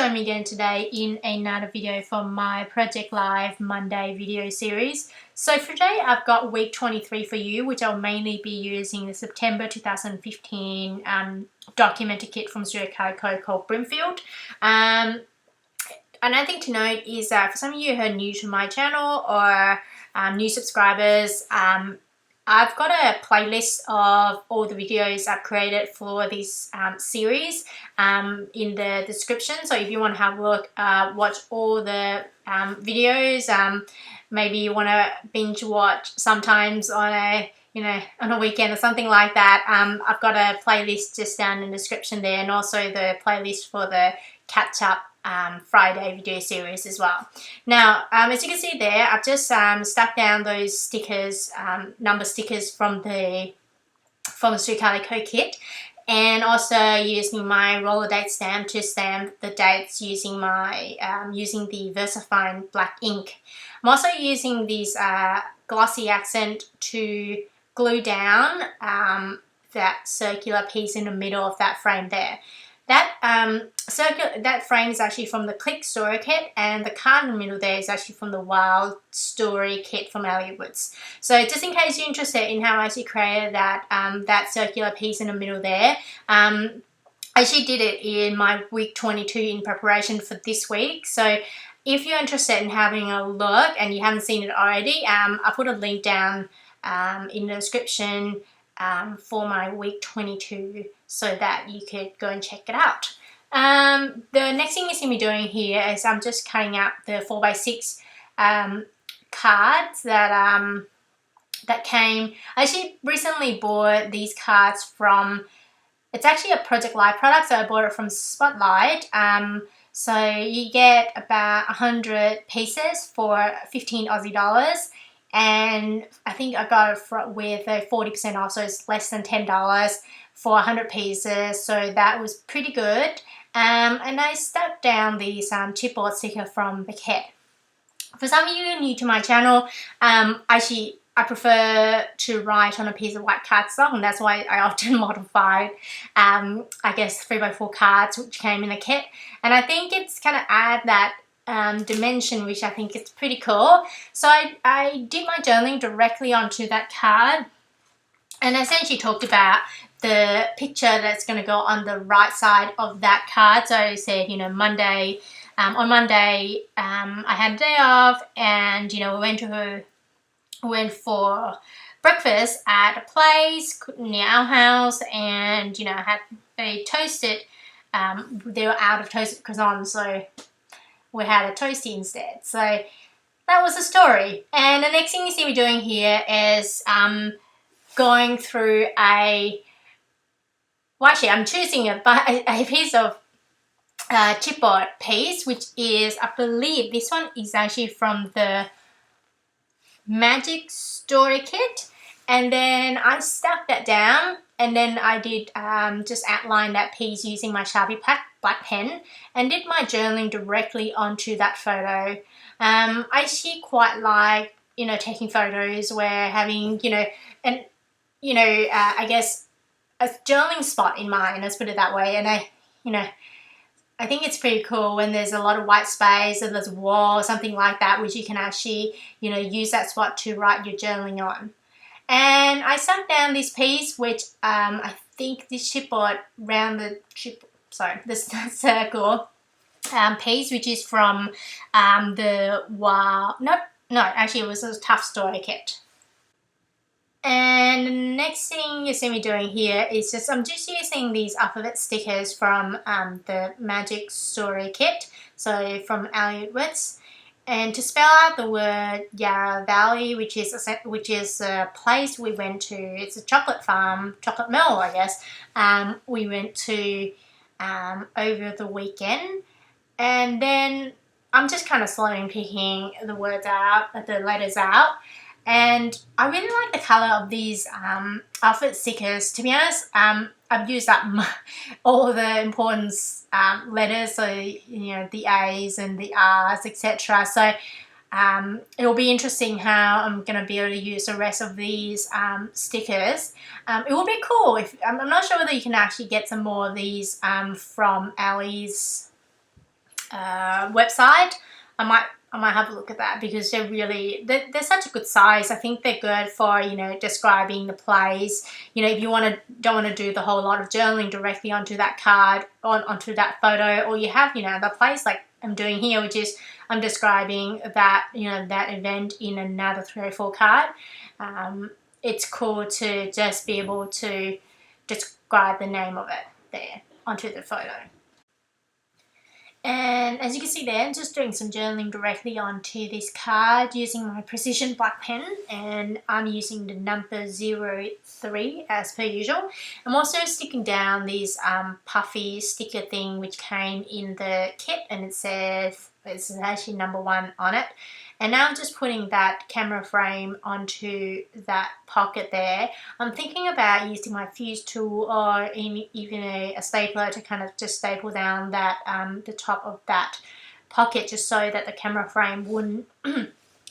join me again today in another video from my Project Live Monday video series. So for today I've got week 23 for you, which I'll mainly be using the September 2015 documenter kit from Calico called Brimfield. Another thing to note is that for some of you who are new to my channel or new subscribers, I've got a playlist of all the videos I've created for this series in the description. So if you want to have a look, watch all the videos, maybe you want to binge watch sometimes on a on a weekend or something like that, I've got a playlist just down in the description there, and also the playlist for the catch up Friday video series as well. Now, as you can see there, I've just stuck down those stickers, number stickers from the Calico kit, and also using my roller date stamp to stamp the dates using my using the VersaFine black ink. I'm also using this glossy accent to glue down that circular piece in the middle of that frame there. That frame is actually from the Click Story kit, and the card in the middle there is actually from the Wild Story kit from Elliott Woods. So just in case you're interested in how I actually created that that circular piece in the middle there, I actually did it in my week 22 in preparation for this week. So if you're interested in having a look and you haven't seen it already, I put a link down in the description for my week 22 so that you could go and check it out. The next thing you see me doing here is I'm just cutting out the 4x6 cards that that came. I actually recently bought these cards from, it's actually a Project Live product, so I bought it from Spotlight. So you get about 100 pieces for 15 Aussie dollars. And I think I got it with a 40% off, so it's less than $10 for 100 pieces, so that was pretty good. And I stuck down this chipboard sticker from the kit. For some of you new to my channel, actually I prefer to write on a piece of white cardstock, and that's why I often modified, I guess, 3x4 cards which came in the kit. And I think it's kind of add that dimension, which I think is pretty cool. So I did my journaling directly onto that card, and I essentially talked about the picture that's going to go on the right side of that card. So I said, Monday, on Monday, I had a day off, and we went for breakfast at a place near our house, and I had a toasted, they were out of toasted croissants, so we had a toasty instead. So that was the story. And the next thing you see me doing here is going through I'm choosing a piece of chipboard piece, which is, I believe this one is actually from the Magic Story kit. And then I stuck that down, and then I did just outline that piece using my Sharpie black pen, and did my journaling directly onto that photo. I actually quite like, taking photos where having, I guess a journaling spot in mind, let's put it that way. And I think it's pretty cool when there's a lot of white space, or there's a wall or something like that, which you can actually, use that spot to write your journaling on. And I stuck down this piece, which I think this chipboard this circle piece, which is from the actually it was a Tough Story kit. And the next thing you see me doing here is I'm just using these alphabet stickers from the Magic Story kit, so from Elliott Woods. And to spell out the word Yarra Valley, which is a place we went to, it's a chocolate farm, chocolate mill, I guess, we went to over the weekend. And then I'm just kind of slowly picking the words out, the letters out. And I really like the colour of these alphabet stickers. To be honest, I've used up all the important letters, so the A's and the R's, etc. So it'll be interesting how I'm going to be able to use the rest of these stickers. It will be cool. I'm not sure whether you can actually get some more of these from Ali's website, I might have a look at that, because they're such a good size. I think they're good for, you know, describing the plays. You know, if you don't want to do the whole lot of journaling directly onto that card, onto that photo, or you have, you know, the plays like I'm doing here, which is I'm describing that, you know, that event in another 3 or 4 card. It's cool to just be able to describe the name of it there onto the photo. And as you can see there, I'm just doing some journaling directly onto this card using my precision black pen, and I'm using the number 03 as per usual. I'm also sticking down this puffy sticker thing which came in the kit, and it says it's actually number 1 on it. And now I'm just putting that camera frame onto that pocket there. I'm thinking about using my fuse tool or even a stapler to kind of just staple down that the top of that pocket, just so that the camera frame wouldn't,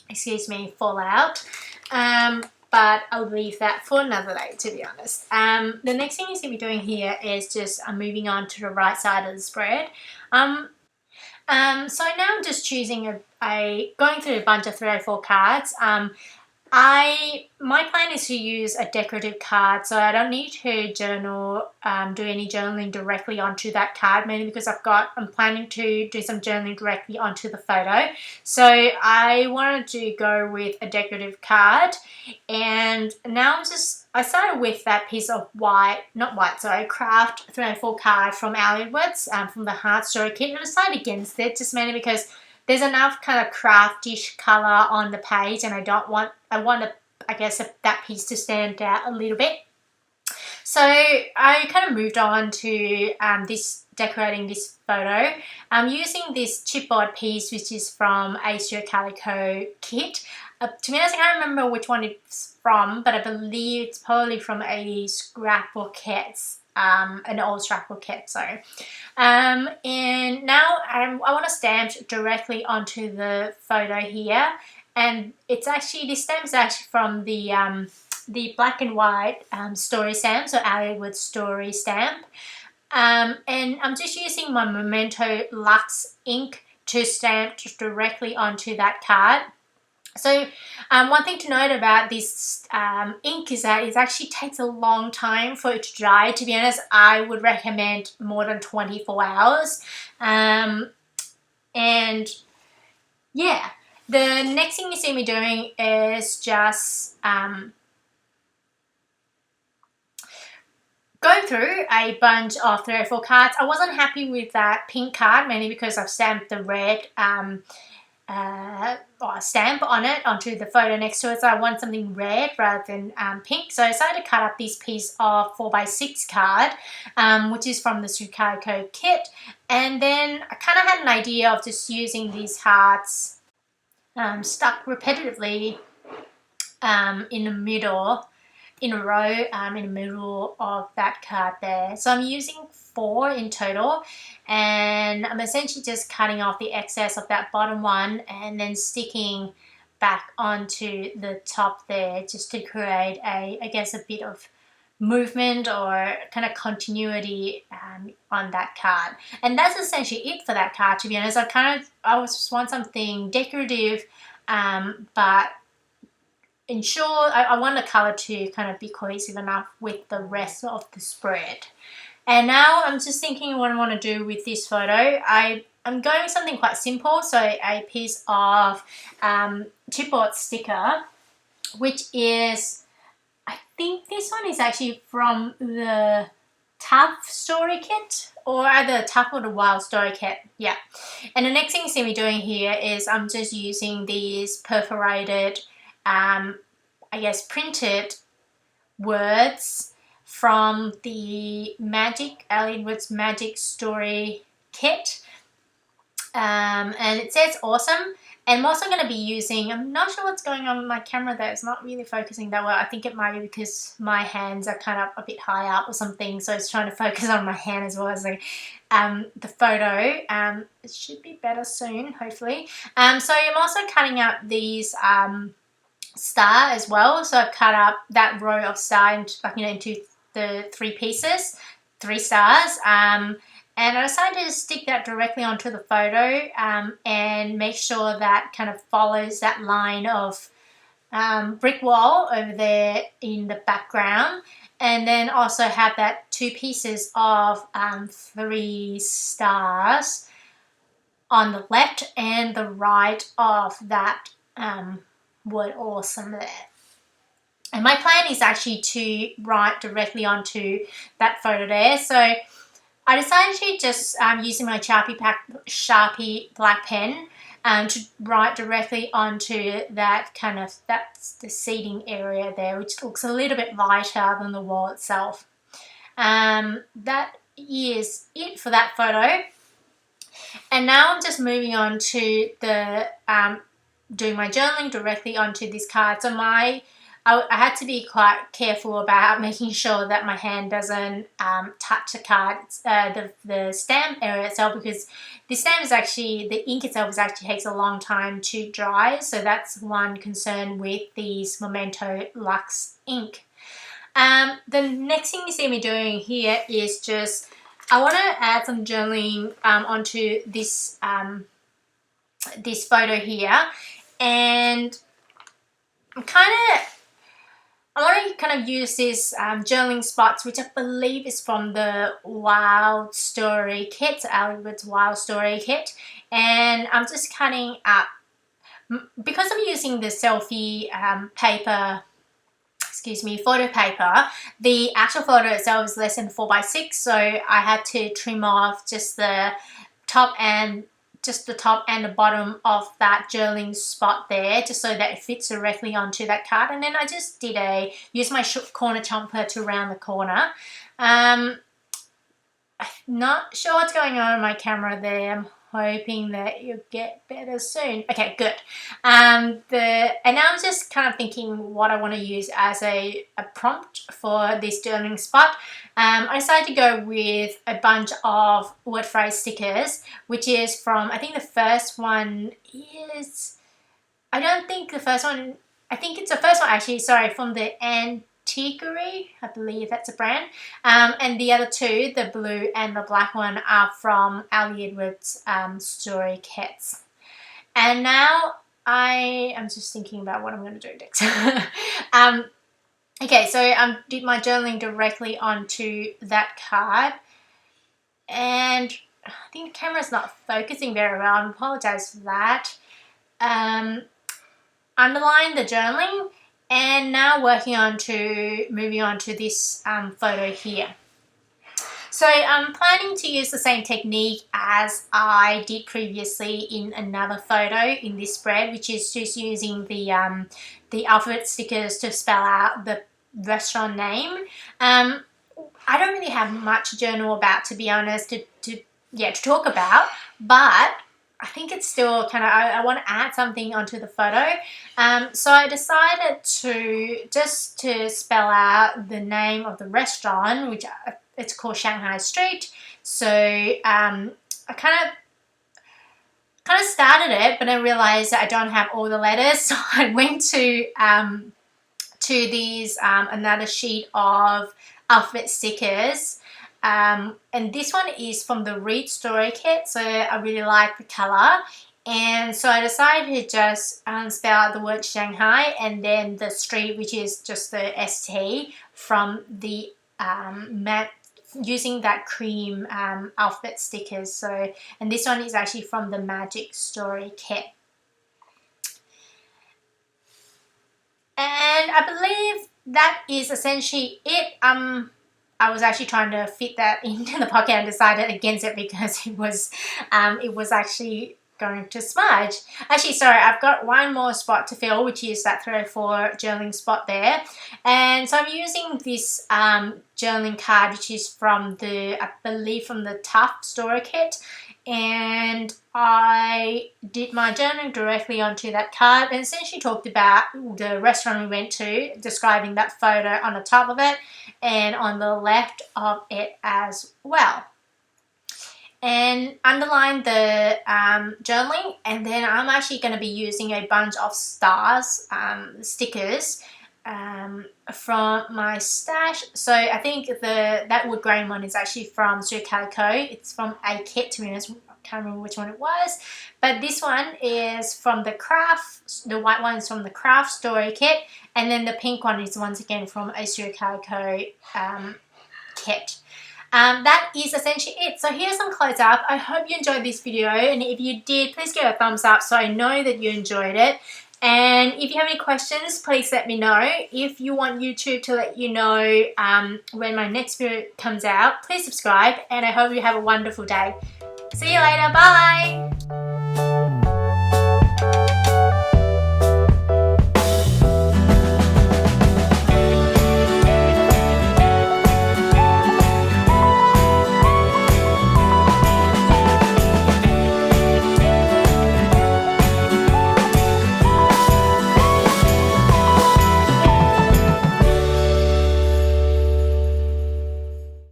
excuse me, fall out. But I'll leave that for another day, to be honest. The next thing you see me doing here is just moving on to the right side of the spread. So now I'm just choosing going through a bunch of 3 or 4 cards. My plan is to use a decorative card, so I don't need to journal, do any journaling directly onto that card, mainly because I'm planning to do some journaling directly onto the photo. So I wanted to go with a decorative card, and now I started with that piece of craft 3 or 4 card from Ali Edwards, from the Heart Story Kit. And I decided against it, just mainly because there's enough kind of craftish colour on the page, and I want that piece to stand out a little bit. So I kind of moved on to decorating this photo. I'm using this chipboard piece, which is from a Calico kit. To be honest, I can't remember which one it's from, but I believe it's probably from a scrapbook kit, an old scrapbook kit. Sorry. And now I want to stamp directly onto the photo here, and this stamp is actually from the black and white story stamp, so Ali Edwards story stamp. And I'm just using my Memento Luxe ink to stamp directly onto that card. So one thing to note about this ink is that it actually takes a long time for it to dry. To be honest, I would recommend more than 24 hours. And yeah, the next thing you see me doing is just going through a bunch of 3 or 4 cards. I wasn't happy with that pink card, mainly because I've stamped the red stamp on it onto the photo next to it, so I want something red rather than pink. So I decided to cut up this piece of 4x6 card, which is from the Calico kit, and then I kind of had an idea of just using these hearts stuck repetitively in the middle, in a row, in the middle of that card there. So I'm using 4 in total, and I'm essentially just cutting off the excess of that bottom one and then sticking back onto the top there, just to create a bit of movement or kind of continuity on that card. And that's essentially it for that card, to be honest. I just want something decorative, but ensure I want the colour to kind of be cohesive enough with the rest of the spread. And now I'm just thinking what I want to do with this photo. I'm going with something quite simple, so a piece of chipboard sticker, which is, I think this one is actually from the Tough Story Kit, or either Tough or the Wild Story Kit, yeah. And the next thing you see me doing here is I'm just using these perforated, printed words from the Ali Edwards Magic Story Kit, and it says awesome. And I'm also going to be using, I'm not sure what's going on with my camera there, it's not really focusing that well. I think it might be because my hands are kind of a bit high up or something, so it's trying to focus on my hand as well as the photo. It should be better soon, hopefully. So I'm also cutting up these star as well, so I've cut up that row of star into the 3 pieces, 3 stars, and And I decided to stick that directly onto the photo and make sure that kind of follows that line of brick wall over there in the background, and then also have that 2 pieces of 3 stars on the left and the right of that word awesome there. And my plan is actually to write directly onto that photo there. So I decided to just using my Sharpie black pen to write directly onto that that's the seating area there, which looks a little bit lighter than the wall itself. That is it for that photo. And now I'm just moving on to the doing my journaling directly onto this card. So I had to be quite careful about making sure that my hand doesn't touch the card, the stamp area itself, because the stamp is actually, the ink itself takes a long time to dry. So that's one concern with these Memento Luxe ink. The next thing you see me doing here is just, I want to add some journaling onto this this photo here, and I want to kind of use this journaling spots, which I believe is from the Wild Story kit, Albert's Wild Story kit, and I'm just cutting up, because I'm using the selfie paper, photo paper, the actual photo itself is less than 4x6, so I had to trim off just the top and the bottom of that journaling spot there, just so that it fits directly onto that card. And then I just use my corner chomper to round the corner. I'm not sure what's going on in my camera there. I'm hoping that you'll get better soon. Okay, good. And now I'm just kind of thinking what I want to use as a prompt for this journaling spot. I decided to go with a bunch of word phrase stickers, which is from, I think the first one is, I think it's the first one actually, sorry, from the Antiquary, I believe that's a brand. And the other 2, the blue and the black one, are from Ali Edwards Story kits. And now I am just thinking about what I'm going to do next. Okay, so I did my journaling directly onto that card, and I think the camera's not focusing very well. I apologize for that. Underline the journaling, and now moving on to this photo here. So I'm planning to use the same technique as I did previously in another photo in this spread, which is just using the alphabet stickers to spell out the restaurant name. I don't really have much to journal about, to be honest, to talk about, but I think it's still kind of, I want to add something onto the photo. So I decided to spell out the name of the restaurant, which it's called Shanghai Street. So I kind of started it, but I realized that I don't have all the letters, so I went to these another sheet of alphabet stickers. And this one is from the Read Story kit, so I really like the color. And so I decided to just spell out the word Shanghai and then the street, which is just the ST, from the using that cream alphabet stickers. So, and this one is actually from the Magic Story kit. And I believe that is essentially it. I was actually trying to fit that into the pocket and decided against it because it was actually going to smudge. Actually, sorry, I've got one more spot to fill, which is that 304 journaling spot there. And so I'm using this journaling card, which is from I believe from the Tough Story kit. And I did my journaling directly onto that card and essentially talked about the restaurant we went to, describing that photo on the top of it and on the left of it as well. And underline the journaling, and then I'm actually going to be using a bunch of stars stickers from my stash. So I think that wood grain one is actually from Calico. It's from a kit, to be honest. I can't remember which one it was, but this one is from the craft. The white one is from the craft story kit, and then the pink one is once again from a Calico kit. That is essentially it. So here's some close up. I hope you enjoyed this video, and if you did, please give it a thumbs up so I know that you enjoyed it. And if you have any questions, please let me know. If you want YouTube to let you know when my next video comes out, please subscribe, and I hope you have a wonderful day. See you later. Bye.